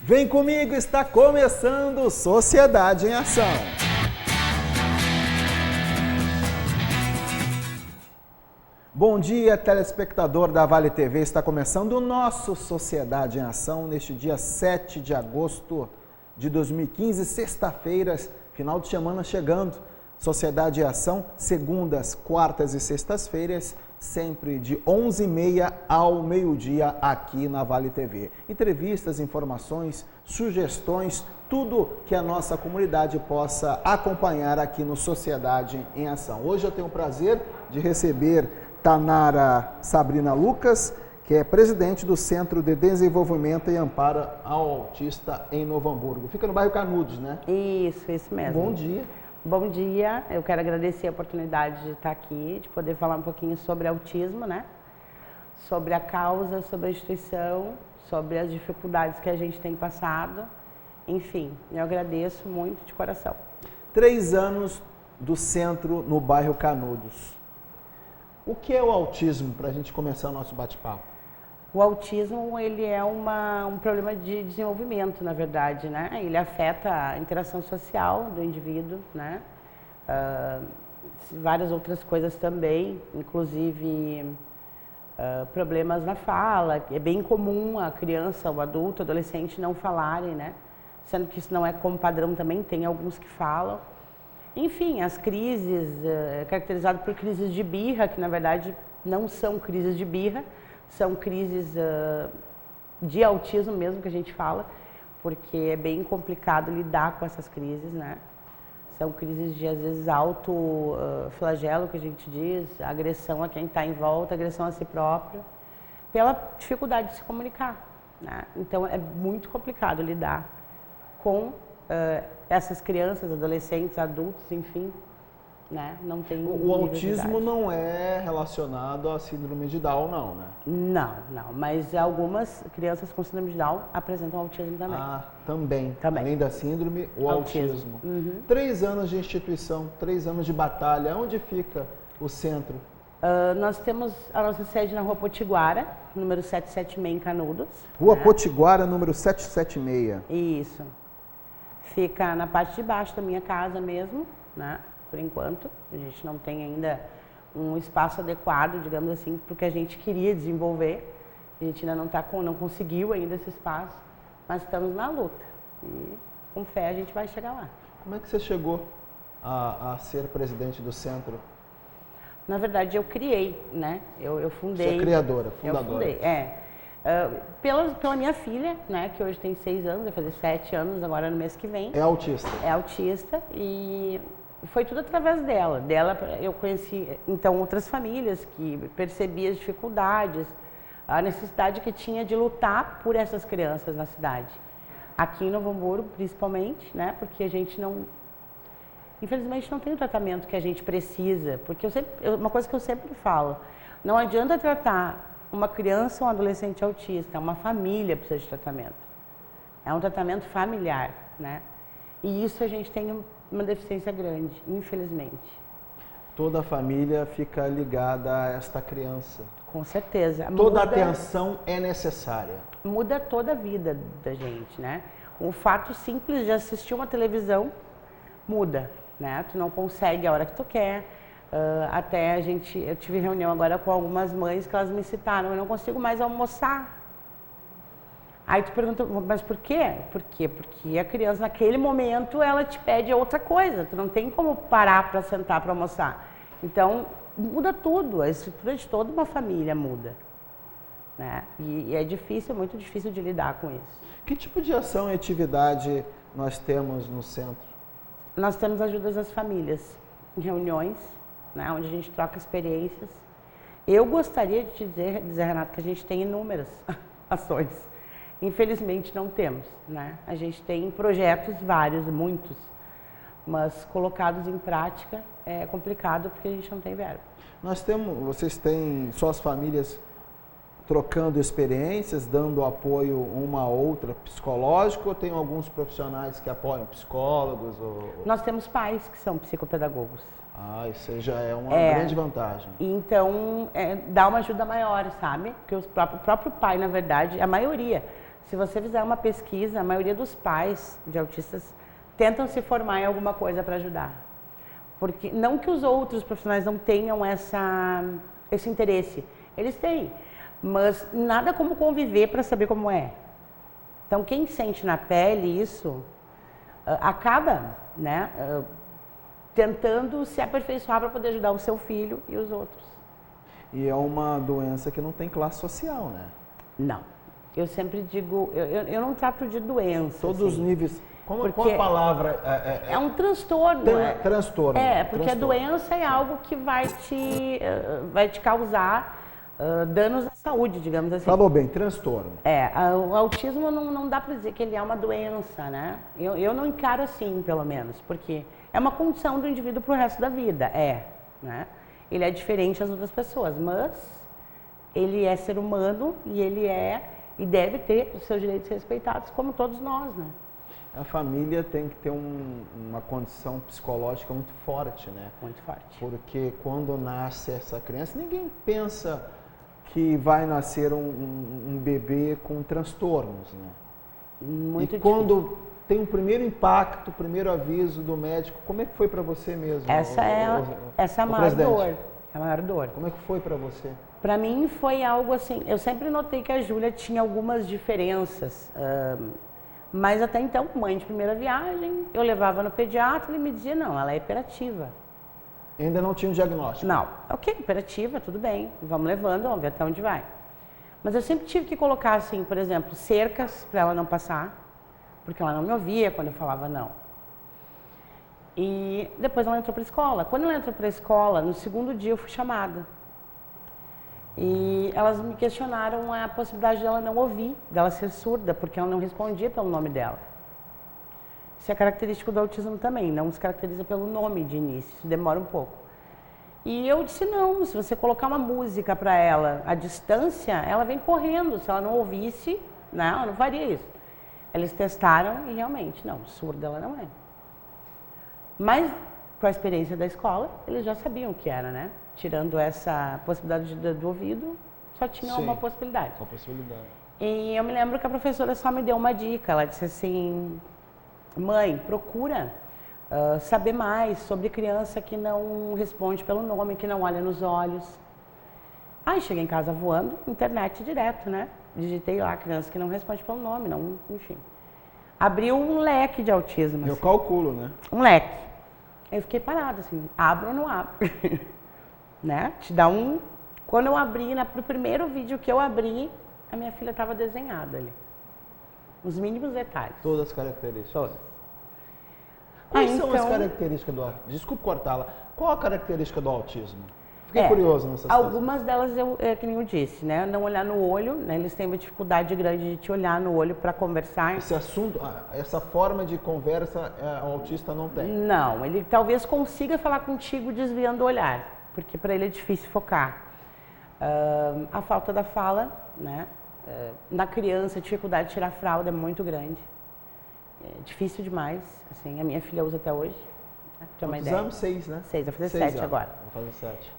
Vem comigo, está começando Sociedade em Ação. Bom dia, telespectador da Vale TV. Está começando o nosso Sociedade em Ação neste dia 7 de agosto de 2015, sexta-feira, final de semana chegando. Sociedade em Ação, segundas, quartas e sextas-feiras, sempre de 11h30 ao meio-dia aqui na Vale TV. Entrevistas, informações, sugestões, tudo que a nossa comunidade possa acompanhar aqui no Sociedade em Ação. Hoje eu tenho o prazer de receber Tanara Sabrina Lucas, que é presidente do Centro de Desenvolvimento e Amparo ao Autista em Novo Hamburgo. Fica no bairro Canudos, né? Isso mesmo. Bom dia. Bom dia, eu quero agradecer a oportunidade de estar aqui, de poder falar um pouquinho sobre autismo, né? Sobre a causa, sobre a instituição, sobre as dificuldades que a gente tem passado. Enfim, eu agradeço muito de coração. 3 anos do centro no bairro Canudos. O que é o autismo, para a gente começar o nosso bate-papo? O autismo, ele é um problema de desenvolvimento, na verdade, né? Ele afeta a interação social do indivíduo, né? Várias outras coisas também, inclusive problemas na fala. É bem comum a criança, o adulto, o adolescente não falarem, né? Sendo que isso não é como padrão também, tem alguns que falam. Enfim, as crises, caracterizadas por crises de birra, que na verdade não são crises de birra, são crises de autismo mesmo que a gente fala, porque é bem complicado lidar com essas crises, né? São crises de, às vezes, alto flagelo, que a gente diz, agressão a quem está em volta, agressão a si próprio, pela dificuldade de se comunicar, né? Então, é muito complicado lidar com essas crianças, adolescentes, adultos, enfim, né? Não tem o autismo não é relacionado à síndrome de Down, não, né? Não, mas algumas crianças com síndrome de Down apresentam autismo também. Ah, também. Além da síndrome, o autismo. Uhum. 3 anos de instituição, 3 anos de batalha. Onde fica o centro? Nós temos a nossa sede na Rua Potiguara, número 776 em Canudos. Rua Potiguara, número 776. Isso. Fica na parte de baixo da minha casa mesmo, né? Por enquanto, a gente não tem ainda um espaço adequado, digamos assim, para o que a gente queria desenvolver. A gente ainda não conseguiu ainda esse espaço, mas estamos na luta. E com fé a gente vai chegar lá. Como é que você chegou a ser presidente do centro? Na verdade, eu criei, né? Eu fundei. Você é criadora, fundadora. Eu fundei, pela minha filha, né? Que hoje tem 6 anos, vai fazer 7 anos agora no mês que vem. É autista? É autista e foi tudo através dela. Eu conheci, então, outras famílias que percebiam as dificuldades, a necessidade que tinha de lutar por essas crianças na cidade. Aqui em Novo Hamburgo, principalmente, né? Porque a gente infelizmente, não tem o tratamento que a gente precisa. Porque uma coisa que eu sempre falo, não adianta tratar uma criança ou um adolescente autista, uma família precisa de tratamento. É um tratamento familiar, né? E isso a gente tem uma deficiência grande, infelizmente. Toda a família fica ligada a esta criança. Com certeza. Toda atenção é necessária. Muda toda a vida da gente, né? O fato simples de assistir uma televisão muda, né? Tu não consegue a hora que tu quer. Eu tive reunião agora com algumas mães que elas me citaram, eu não consigo mais almoçar. Aí tu pergunta, mas por quê? Por quê? Porque a criança, naquele momento, ela te pede outra coisa. Tu não tem como parar para sentar para almoçar. Então, muda tudo. A estrutura de toda uma família muda, né? E é difícil, muito difícil de lidar com isso. Que tipo de ação e atividade nós temos no centro? Nós temos ajudas às famílias, em reuniões, né, onde a gente troca experiências. Eu gostaria de te dizer, Renato, que a gente tem inúmeras ações. Infelizmente não temos, né? A gente tem projetos vários, muitos, mas colocados em prática é complicado porque a gente não tem verba. Vocês têm suas famílias trocando experiências, dando apoio uma a outra psicológico, ou tem alguns profissionais que apoiam psicólogos? Nós temos pais que são psicopedagogos. Isso já é uma grande vantagem. Então, dá uma ajuda maior, sabe? Porque o próprio pai, na verdade, a maioria, se você fizer uma pesquisa, a maioria dos pais de autistas tentam se formar em alguma coisa para ajudar. Porque, não que os outros profissionais não tenham esse interesse, eles têm. Mas nada como conviver para saber como é. Então, quem sente na pele isso, acaba, né, tentando se aperfeiçoar para poder ajudar o seu filho e os outros. E é uma doença que não tem classe social, né? Não. Eu sempre digo, eu não trato de doença. Todos os níveis. Qual a palavra? É um transtorno. Transtorno. Porque transtorno. A doença é algo que vai te causar danos à saúde, digamos assim. Falou bem, transtorno. O autismo não dá para dizer que ele é uma doença, né? Eu não encaro assim, pelo menos, porque é uma condição do indivíduo para o resto da vida, né? Ele é diferente das outras pessoas, mas ele é ser humano e deve ter os seus direitos respeitados, como todos nós, né? A família tem que ter uma condição psicológica muito forte, né? Muito forte. Porque quando nasce essa criança, ninguém pensa que vai nascer um bebê com transtornos, né? Muito difícil. Quando tem um primeiro impacto, o primeiro aviso do médico, como é que foi para você mesmo? Essa é a maior dor. É a maior dor. Como é que foi para você? Para mim foi algo assim, eu sempre notei que a Júlia tinha algumas diferenças, mas até então, mãe de primeira viagem, eu levava no pediatra e ele me dizia, não, ela é hiperativa. Ainda não tinha um diagnóstico? Não. Ok, hiperativa, tudo bem, vamos levando, vamos ver até onde vai. Mas eu sempre tive que colocar, assim, por exemplo, cercas para ela não passar, porque ela não me ouvia quando eu falava não. E depois ela entrou para a escola. Quando ela entrou para a escola, no segundo dia eu fui chamada. E elas me questionaram a possibilidade dela não ouvir, dela ser surda, porque ela não respondia pelo nome dela. Isso é característico do autismo também, não se caracteriza pelo nome de início, isso demora um pouco. E eu disse, não, se você colocar uma música para ela à distância, ela vem correndo, se ela não ouvisse, não, ela não faria isso. Eles testaram e realmente, não, surda ela não é. Mas, com a experiência da escola, eles já sabiam o que era, né? Tirando essa possibilidade do ouvido, só tinha uma possibilidade. Uma possibilidade. E eu me lembro que a professora só me deu uma dica, ela disse assim, mãe, procura saber mais sobre criança que não responde pelo nome, que não olha nos olhos. Aí cheguei em casa voando, internet direto, né? Digitei lá, criança que não responde pelo nome, não, enfim. Abriu um leque de autismo. Eu calculo, né? Um leque. Eu fiquei parada, assim, abro ou não abro? Né? Te dá um... Quando eu abri, no primeiro vídeo que eu abri, a minha filha estava desenhada ali. Os mínimos detalhes. Todas as características. Todas. Quais são as características do autismo? Desculpe cortá-la. Qual a característica do autismo? Fiquei curioso nessa situação. Algumas delas, que nem eu disse, né? Não olhar no olho, né? Eles têm uma dificuldade grande de te olhar no olho para conversar. Esse assunto, essa forma de conversa, o autista não tem? Não, ele talvez consiga falar contigo desviando o olhar, porque para ele é difícil focar. A falta da fala, né? Na criança, a dificuldade de tirar a fralda é muito grande. É difícil demais, assim, a minha filha usa até hoje. Quantos anos? 6, né? 6, vai fazer 7 agora. Vou fazer 7.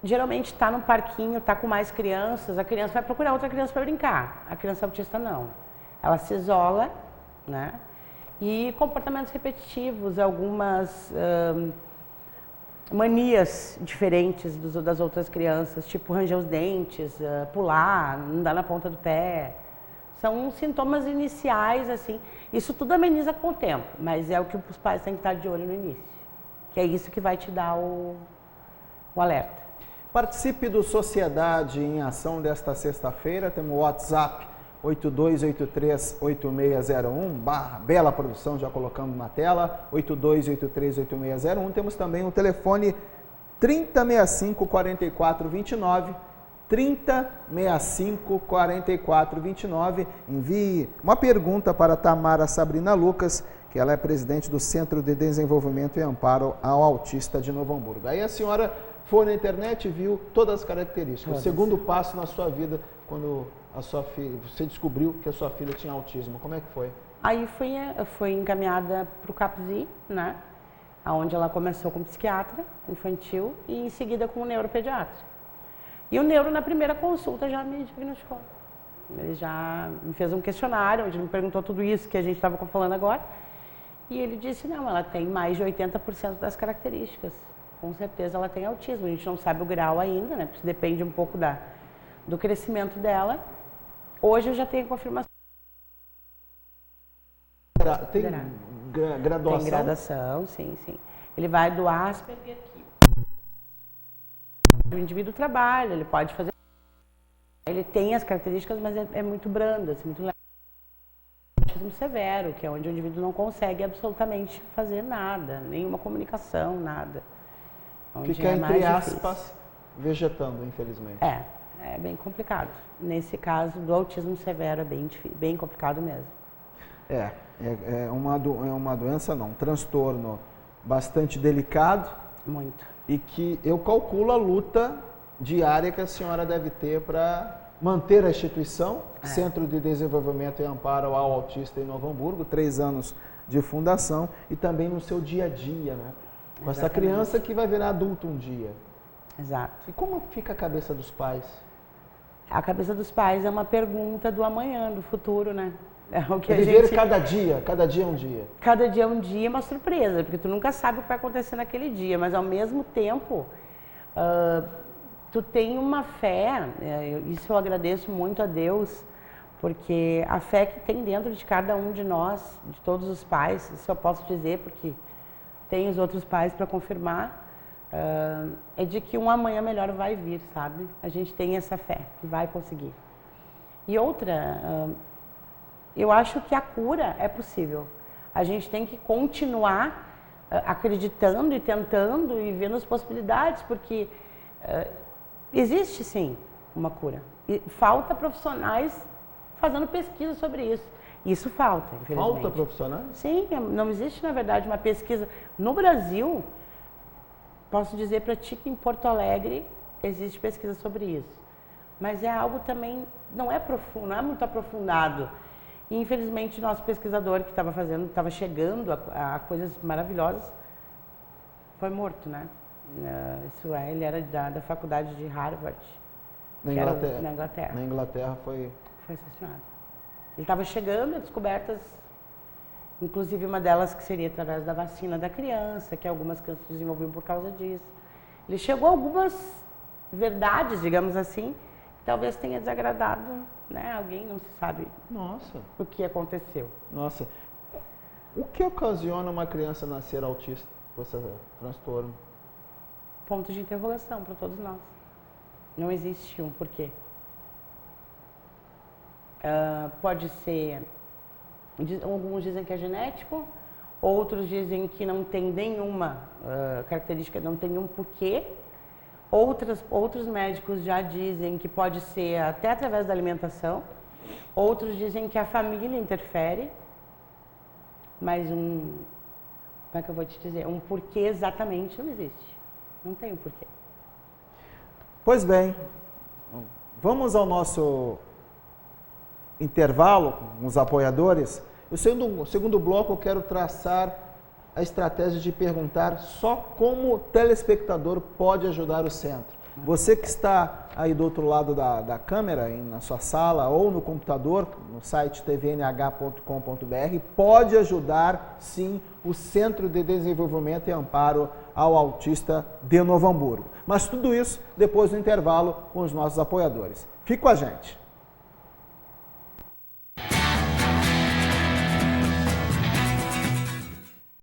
Geralmente está no parquinho, está com mais crianças, a criança vai procurar outra criança para brincar. A criança autista não. Ela se isola, né? E comportamentos repetitivos, algumas manias diferentes das outras crianças, tipo ranger os dentes, pular, andar na ponta do pé. São sintomas iniciais, assim. Isso tudo ameniza com o tempo, mas é o que os pais têm que estar de olho no início. Que é isso que vai te dar o alerta. Participe do Sociedade em Ação desta sexta-feira. Temos o WhatsApp 82838601, Bela Produção, já colocando na tela, 82838601. Temos também o telefone 3065-4429, 3065-4429. Envie uma pergunta para Tamara Sabrina Lucas, que ela é presidente do Centro de Desenvolvimento e Amparo ao Autista de Novo Hamburgo. Aí a senhora foi na internet e viu todas as características. O segundo passo na sua vida, quando a sua filha, você descobriu que a sua filha tinha autismo, como é que foi? Aí fui encaminhada para o CAPSI, né? Onde ela começou com psiquiatra infantil e em seguida com o neuropediatra. E o neuro, na primeira consulta, já me diagnosticou. Ele já me fez um questionário, onde ele me perguntou tudo isso que a gente estava falando agora. E ele disse, não, ela tem mais de 80% das características. Com certeza ela tem autismo. A gente não sabe o grau ainda, né? Porque depende um pouco do crescimento dela. Hoje eu já tenho confirmação. Tem graduação? Tem graduação, sim. Ele vai do Asperger aqui. O indivíduo trabalha, ele pode fazer. Ele tem as características, mas é muito brando, assim, muito leve. Autismo severo, que é onde o indivíduo não consegue absolutamente fazer nada, nenhuma comunicação, nada. Fica, entre aspas, vegetando, infelizmente. É bem complicado. Nesse caso, do autismo severo é bem complicado mesmo. É uma doença, não, um transtorno bastante delicado. Muito. E que eu calculo a luta diária que a senhora deve ter para manter a instituição, Centro de Desenvolvimento e Amparo ao Autista em Novo Hamburgo, 3 anos de fundação, e também no seu dia a dia, né? Com essa criança que vai virar adulto um dia. Exato. E como fica a cabeça dos pais? A cabeça dos pais é uma pergunta do amanhã, do futuro, né? É o que viver cada dia é um dia. Cada dia é um dia, é uma surpresa, porque tu nunca sabe o que vai acontecer naquele dia, mas ao mesmo tempo, tu tem uma fé, isso eu agradeço muito a Deus, porque a fé que tem dentro de cada um de nós, de todos os pais, isso eu posso dizer porque tem os outros pais para confirmar, é de que um amanhã melhor vai vir, sabe? A gente tem essa fé que vai conseguir. E outra, eu acho que a cura é possível. A gente tem que continuar acreditando e tentando e vendo as possibilidades, porque existe sim uma cura. E falta profissionais fazendo pesquisa sobre isso. Isso falta, infelizmente. Falta profissionais? Sim, não existe, na verdade, uma pesquisa. No Brasil, posso dizer para ti que em Porto Alegre existe pesquisa sobre isso. Mas é algo também, não é profundo, não é muito aprofundado. E, infelizmente, nosso pesquisador que estava chegando a coisas maravilhosas, foi morto, né? Ele era da faculdade de Harvard. Na Inglaterra. Na Inglaterra. Na Inglaterra foi assassinado. Ele estava chegando a descobertas, inclusive uma delas que seria através da vacina da criança, que algumas crianças desenvolviam por causa disso. Ele chegou a algumas verdades, digamos assim, que talvez tenha desagradado, né? Alguém, não se sabe. Nossa. O que aconteceu. Nossa. O que ocasiona uma criança nascer autista com esse transtorno? Ponto de interrogação para todos nós. Não existe um porquê. Pode ser, alguns dizem que é genético, outros dizem que não tem nenhuma característica, não tem nenhum porquê. Outros médicos já dizem que pode ser até através da alimentação. Outros dizem que a família interfere. Mas como é que eu vou te dizer? Um porquê exatamente não existe. Não tem um porquê. Pois bem, vamos ao nosso intervalo com os apoiadores. No segundo bloco eu quero traçar a estratégia de perguntar só como o telespectador pode ajudar o centro. Você que está aí do outro lado da câmera, na sua sala ou no computador, no site tvnh.com.br, pode ajudar sim o Centro de Desenvolvimento e Amparo ao Autista de Novo Hamburgo. Mas tudo isso depois do intervalo com os nossos apoiadores. Fique com a gente.